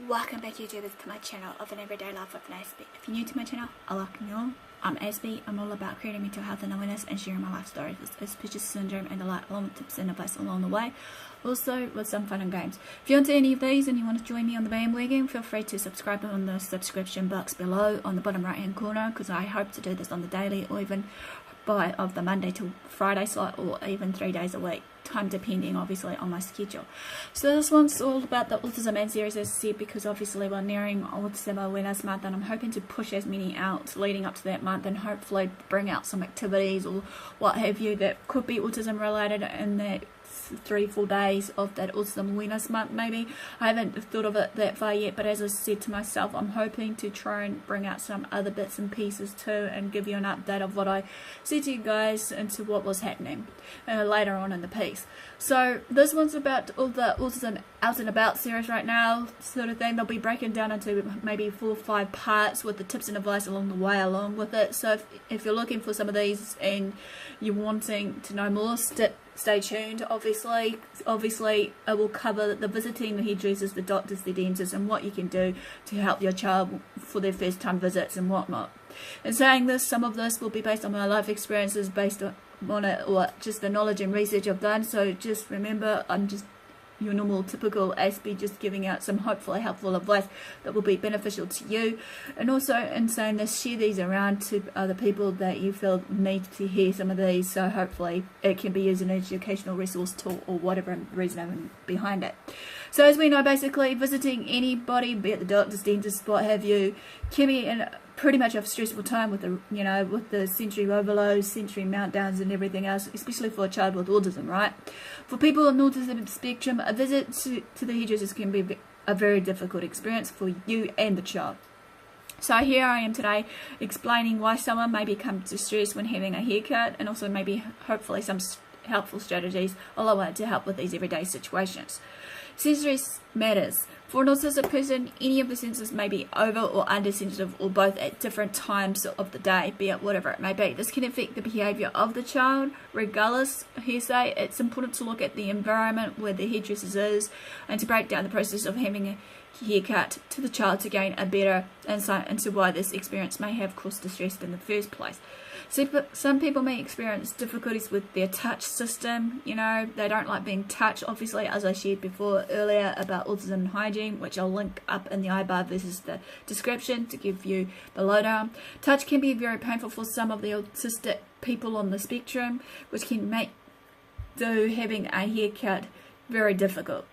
Welcome back YouTubers to my channel of an everyday life with an Aspie. If you're new to my channel, I like Niueme. I'm Aspie. I'm all about creating mental health and awareness and sharing my life stories with Aspie's syndrome and the like, along with tips and advice along the way. Also with some fun and games. If you're into any of these and you want to join me on the bandwagon, feel free to subscribe on the subscription box below on the bottom right hand corner, because I hope to do this on the daily or even of the Monday to Friday slot, or even 3 days a week, time depending obviously on my schedule. So this one's all about the Autism Man series, as I said, because obviously we're nearing Autism Awareness Month and I'm hoping to push as many out leading up to that month and hopefully bring out some activities or what have you that could be autism related in that 3-4 days of that Autism Awareness Month. Maybe I haven't thought of it that far yet, but as I said to myself, I'm hoping to try and bring out some other bits and pieces too and give you an update of what I said to you guys into what was happening later on in the piece. So this one's about all the Autism Out and About series right now sort of thing. They'll be breaking down into maybe 4 or 5 parts with the tips and advice along the way along with it. So if you're looking for some of these and you're wanting to know more, stay tuned. Obviously I will cover the visiting the hairdressers, the doctors, the dentists, and what you can do to help your child for their first time visits and whatnot. In saying this, some of this will be based on my life experiences, based on it, or just the knowledge and research I've done. So just remember, I'm just your normal typical Aspie, just giving out some hopefully helpful advice that will be beneficial to you. And also in saying this, share these around to other people that you feel need to hear some of these, so hopefully it can be used as an educational resource tool or whatever reason behind it. So as we know, basically visiting anybody, be it the doctors, dentists, what have you, can be in pretty much a stressful time with the, you know, with the sensory overloads, sensory meltdowns and everything else, especially for a child with autism, right? For people on the autism spectrum, a visit to the hairdressers can be a very difficult experience for you and the child. So here I am today explaining why someone may become distressed when having a haircut, and also maybe hopefully some helpful strategies along the way to help with these everyday situations. Sensory matters. For an autistic person, any of the senses may be over or under sensitive, or both at different times of the day, be it whatever it may be. This can affect the behaviour of the child. Regardless, hearsay, it's important to look at the environment where the hairdresser is and to break down the process of having a haircut to the child to gain a better insight into why this experience may have caused distress in the first place. So some people may experience difficulties with their touch system. You know, they don't like being touched, obviously, as I shared before earlier about Autism Hygiene, which I'll link up in the iBar versus the description to give you the lowdown. Touch can be very painful for some of the autistic people on the spectrum, which can make having a haircut very difficult.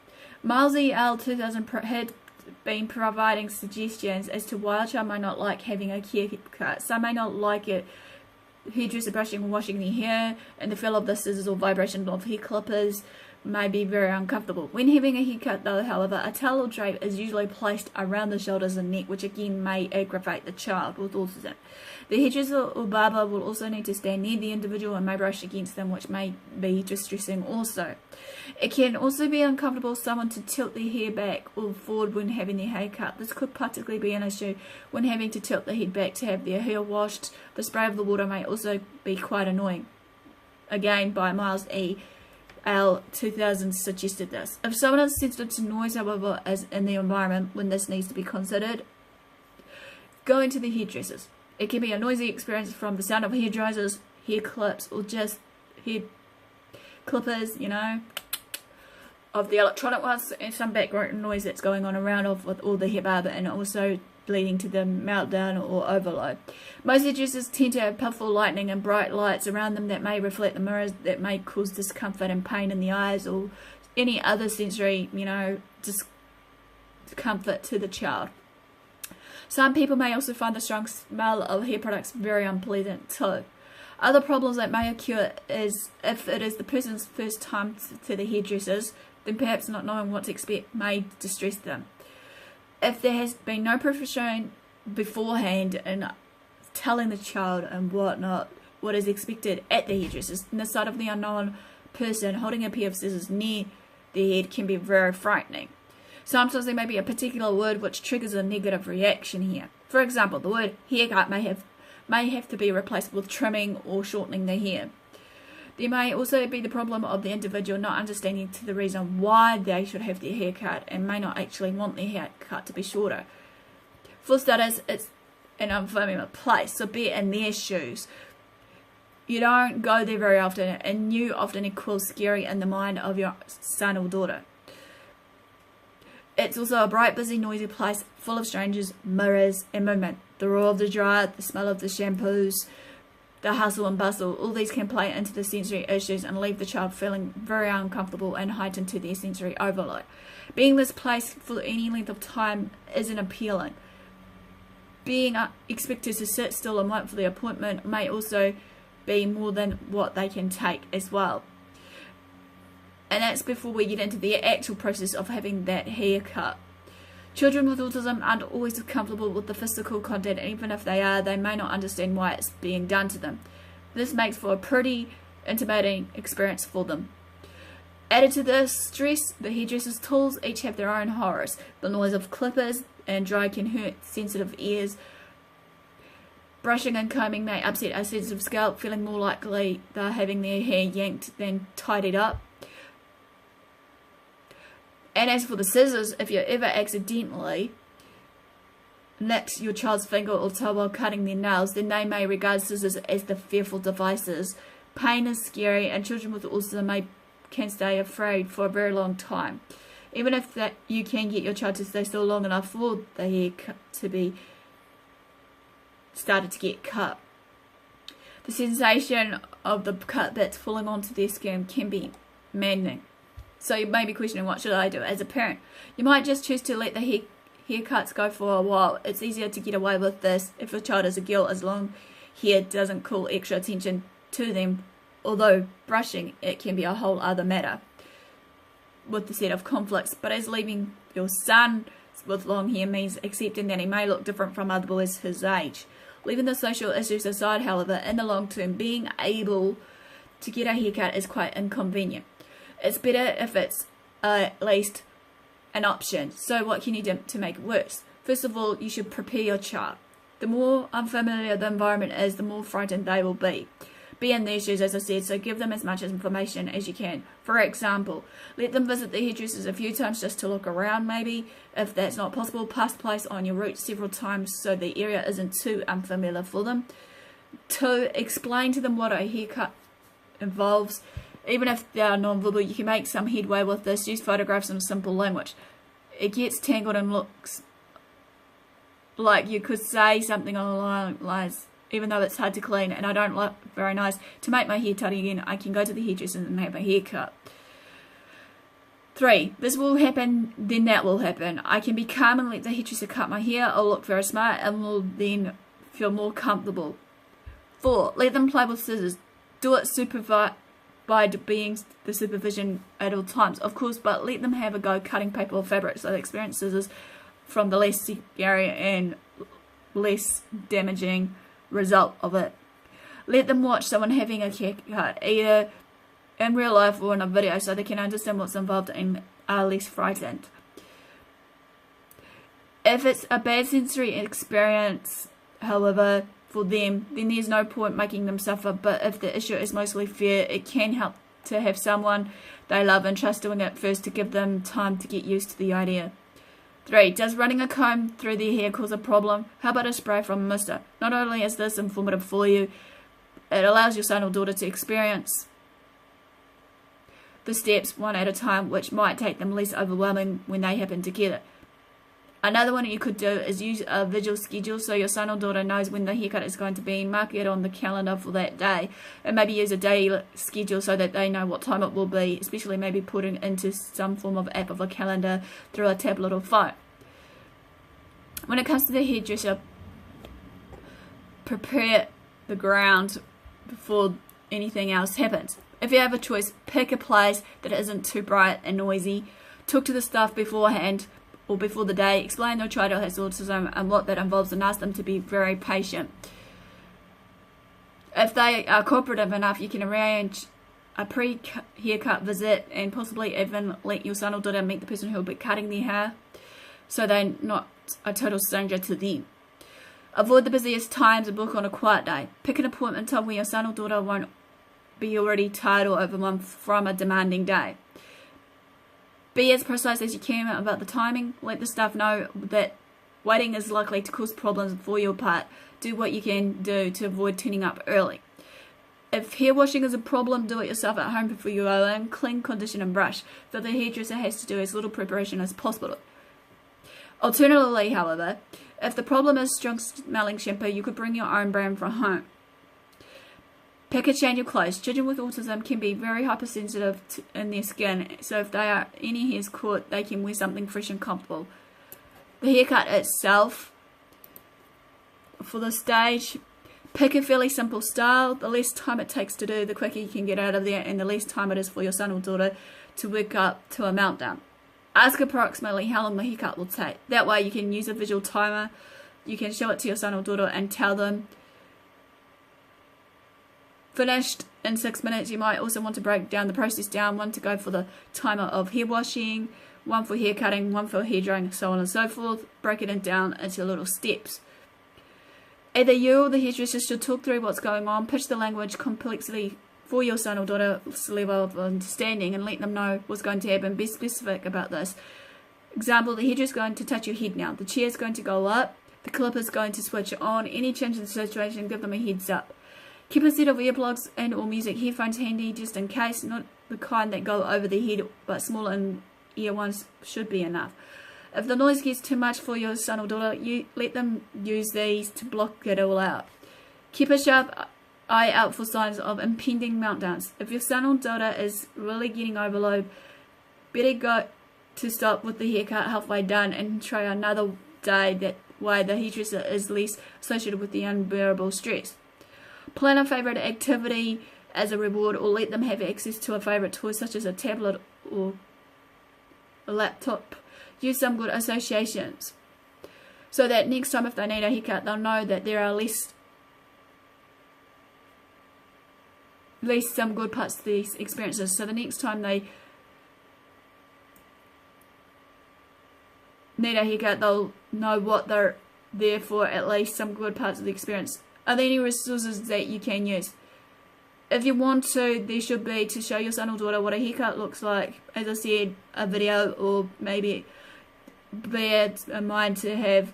Miles EL 2000 had been providing suggestions as to why a child may not like having a haircut. Some may not like it, hairdresser brushing or washing their hair, and the feel of the scissors or vibration of hair clippers may be very uncomfortable. When having a haircut though, however, a towel or drape is usually placed around the shoulders and neck, which again may aggravate the child with autism. The hairdresser or barber will also need to stand near the individual and may brush against them, which may be distressing also. It can also be uncomfortable for someone to tilt their hair back or forward when having their hair cut. This could particularly be an issue when having to tilt the head back to have their hair washed. The spray of the water may also be quite annoying. Again, by Miles EL 2000 suggested this. If someone is sensitive to noise, however, as in the environment when this needs to be considered, go into the hairdressers. It can be a noisy experience from the sound of hair dryers, hair clips, or just hair clippers, you know, of the electronic ones, and some background noise that's going on around with all the hair barber, and also leading to the meltdown or overload. Most hairdressers tend to have powerful lighting and bright lights around them that may reflect the mirrors, that may cause discomfort and pain in the eyes or any other sensory, you know, discomfort to the child. Some people may also find the strong smell of hair products very unpleasant too. Other problems that may occur is if it is the person's first time to the hairdressers, then perhaps not knowing what to expect may distress them. If there has been no preparation beforehand in telling the child and whatnot what is expected at the hairdressers, and the sight of the unknown person holding a pair of scissors near their head can be very frightening. Sometimes there may be a particular word which triggers a negative reaction here. For example, the word haircut may have to be replaced with trimming or shortening the hair. There may also be the problem of the individual not understanding to the reason why they should have their hair cut and may not actually want their hair cut to be shorter. For starters, it's an unfamiliar place, so be in their shoes. You don't go there very often, and new often equals scary in the mind of your son or daughter. It's also a bright, busy, noisy place full of strangers, mirrors, and movement. The roar of the dryer, the smell of the shampoos, the hustle and bustle, all these can play into the sensory issues and leave the child feeling very uncomfortable and heightened to their sensory overload. Being this place for any length of time isn't appealing. Being expected to sit still and wait for the appointment may also be more than what they can take as well. And that's before we get into the actual process of having that haircut. Children with autism aren't always comfortable with the physical contact, and even if they are, they may not understand why it's being done to them. This makes for a pretty intimidating experience for them. Added to this stress, the hairdresser's tools each have their own horrors. The noise of clippers and dry can hurt sensitive ears. Brushing and combing may upset a sensitive scalp, feeling more likely they're having their hair yanked than tidied up. And as for the scissors, if you ever accidentally nicked your child's finger or toe while cutting their nails, then they may regard scissors as the fearful devices. Pain is scary, and children with autism can stay afraid for a very long time. Even if you can get your child to stay still long enough for the hair to be started to get cut. The sensation of the cut bits falling onto their skin can be maddening. So you may be questioning, what should I do as a parent? You might just choose to let the haircuts go for a while. It's easier to get away with this if your child is a girl, as long hair doesn't call extra attention to them. Although brushing, it can be a whole other matter with the set of conflicts. But as leaving your son with long hair means accepting that he may look different from other boys his age. Leaving the social issues aside, however, in the long term, being able to get a haircut is quite inconvenient. It's better if it's at least an option. So what can you do to make it worse? First of all, you should prepare your child. The more unfamiliar the environment is, the more frightened they will be. Be in their shoes, as I said, so give them as much information as you can. For example, let them visit the hairdressers a few times just to look around maybe. If that's not possible, pass the place on your route several times so the area isn't too unfamiliar for them. 2. Explain to them what a haircut involves. Even if they are non-verbal, you can make some headway with this. Use photographs and simple language. It gets tangled and looks like you could say something along the lines, even though it's hard to clean and I don't look very nice. To make my hair tidy again, I can go to the hairdresser and have a haircut. 3. This will happen, then that will happen. I can be calm and let the hairdresser cut my hair. I'll look very smart and will then feel more comfortable. 4. Let them play with scissors. Do it supervised by being the supervision at all times, of course, but let them have a go cutting paper or fabric so they experience scissors from the less scary and less damaging result of it. Let them watch someone having a haircut, either in real life or in a video, so they can understand what's involved and are less frightened. If it's a bad sensory experience, however, for them, then there's no point making them suffer. But if the issue is mostly fear, it can help to have someone they love and trust doing it first to give them time to get used to the idea. 3. Does running a comb through their hair cause a problem? How about a spray from a mister? Not only is this informative for you, it allows your son or daughter to experience the steps one at a time, which might take them less overwhelming when they happen together. Another one you could do is use a visual schedule so your son or daughter knows when the haircut is going to be. Mark it on the calendar for that day, and maybe use a daily schedule so that they know what time it will be, especially maybe putting into some form of app of a calendar through a tablet or phone. When it comes to the hairdresser, prepare the ground before anything else happens. If you have a choice, pick a place that isn't too bright and noisy. Talk to the staff beforehand or before the day, explain their child has autism and what that involves, and ask them to be very patient. If they are cooperative enough, you can arrange a pre-haircut visit and possibly even let your son or daughter meet the person who will be cutting their hair, so they're not a total stranger to them. Avoid the busiest times and book on a quiet day. Pick an appointment time where your son or daughter won't be already tired or overwhelmed from a demanding day. Be as precise as you can about the timing. Let the staff know that waiting is likely to cause problems for your part. Do what you can do to avoid turning up early. If hair washing is a problem, do it yourself at home before you go in. Clean, condition and brush, so the hairdresser has to do as little preparation as possible. Alternatively, however, if the problem is strong smelling shampoo, you could bring your own brand from home. Pick a change of clothes. Children with autism can be very hypersensitive in their skin, so if they are any hairs caught, they can wear something fresh and comfortable. The haircut itself, for the stage, pick a fairly simple style. The less time it takes to do, the quicker you can get out of there, and the less time it is for your son or daughter to work up to a meltdown. Ask approximately how long the haircut will take. That way you can use a visual timer. You can show it to your son or daughter and tell them finished in 6 minutes. You might also want to break down the process down. One to go for the timer of hair washing, one for hair cutting, one for hair drying, so on and so forth. Break it down into little steps. Either you or the hairdresser should talk through what's going on, pitch the language complexity for your son or daughter's level of understanding, and let them know what's going to happen. Be specific about this. Example, the hairdresser is going to touch your head now. The chair is going to go up. The clip is going to switch on. Any change in the situation, give them a heads up. Keep a set of earplugs and or music headphones handy just in case, not the kind that go over the head, but small and ear ones should be enough. If the noise gets too much for your son or daughter, you let them use these to block it all out. Keep a sharp eye out for signs of impending meltdowns. If your son or daughter is really getting overload, better go to stop with the haircut halfway done and try another day. That way the hairdresser is less associated with the unbearable stress. Plan a favourite activity as a reward, or let them have access to a favourite toy such as a tablet or a laptop. Use some good associations so that next time if they need a haircut, they'll know that there are at least some good parts to these experiences. So the next time they need a haircut, they'll know what they're there for, at least some good parts of the experience. Are there any resources that you can use? If you want to, there should be, to show your son or daughter what a haircut looks like. As I said, a video, or maybe bear in mind to have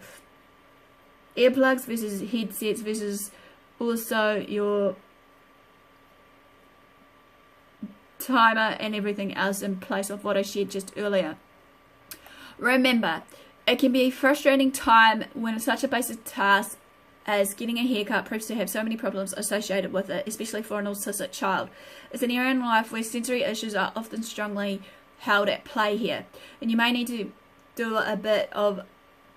earplugs versus headsets versus also your timer and everything else in place of what I shared just earlier. Remember, it can be a frustrating time when such a basic task as getting a haircut proves to have so many problems associated with it, especially for an autistic child. It's an area in life where sensory issues are often strongly held at play here, and you may need to do a bit of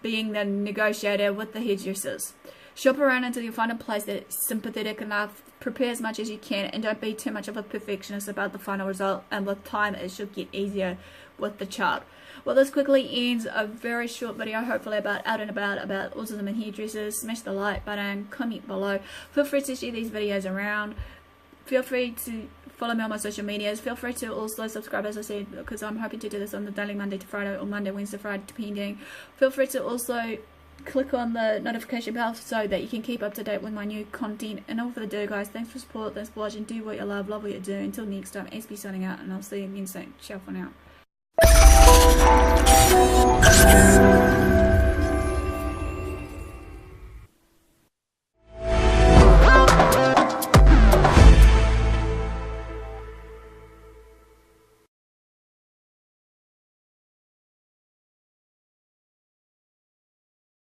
being the negotiator with the hairdressers. Shop around until you find a place that's sympathetic enough. Prepare as much as you can, and don't be too much of a perfectionist about the final result, and with time it should get easier with the child. Well, this quickly ends a very short video, hopefully about autism and hairdressers. Smash the like button, comment below. Feel free to share these videos around. Feel free to follow me on my social medias. Feel free to also subscribe, as I said, because I'm hoping to do this on the daily Monday to Friday, or Monday, Wednesday, Friday, depending. Feel free to also click on the notification bell so that you can keep up to date with my new content. And all for the do, guys. Thanks for support, thanks for watching. Do what you love what you do. Until next time, Aspie signing out, and I'll see you again soon. Ciao for now.